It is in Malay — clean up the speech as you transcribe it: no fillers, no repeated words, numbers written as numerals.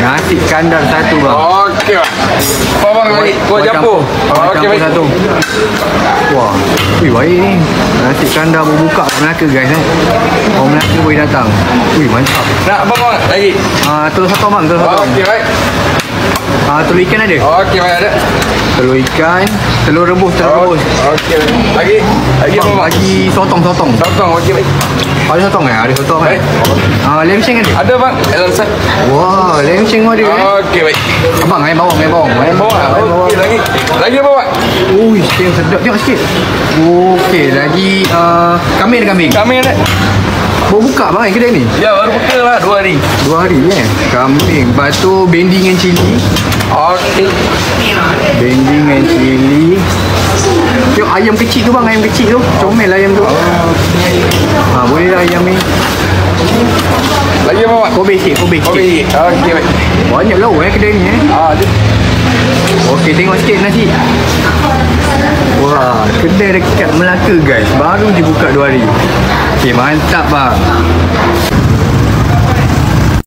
Nasi kandar satu bang. Okey bang. Apa bang lagi? Kuah campur. Okey baik. Satu. Wah, wih baik ni. Nasi kandar berbuka kat Melaka guys Orang Melaka boleh datang. Wih mantap. Nak apa bang lagi? Telur sotong bang, telur sotong. Okey baik. Telur ikan ada? Okey baik ada. Telur ikan, telur rebus, Okey baik. Lagi apa bang? Lagi sotong. Sotong okey baik. Ada sotong Ada sotong Baik. Lem sheng ada? Ada bang. Dalam set. Wah, lem sheng ada Okey baik. Abang, ayam bawang. Ayam bawang. Okey lagi. Lagi apa bang? Ui, sheng sedap. Tengok sikit. Okey, lagi kambing ada kambing. Kami ada. Baru buka bang kedai ni? Ya baru buka lah 2 hari. 2 hari kambing. Lepas tu bendi dengan cili. Okey. Bendi dengan cili. Tengok ayam kecil tu bang, ayam kecil tu. Comel ayam tu. Boleh lah ayam ni. Lagi apa bang? Kobe sikit. Okey baik. Banyak lauk kedai ni Ada. Okey, tengok sikit nasi. Wah, kedai dekat Melaka guys. Baru je buka 2 hari. Okey, mantap bang.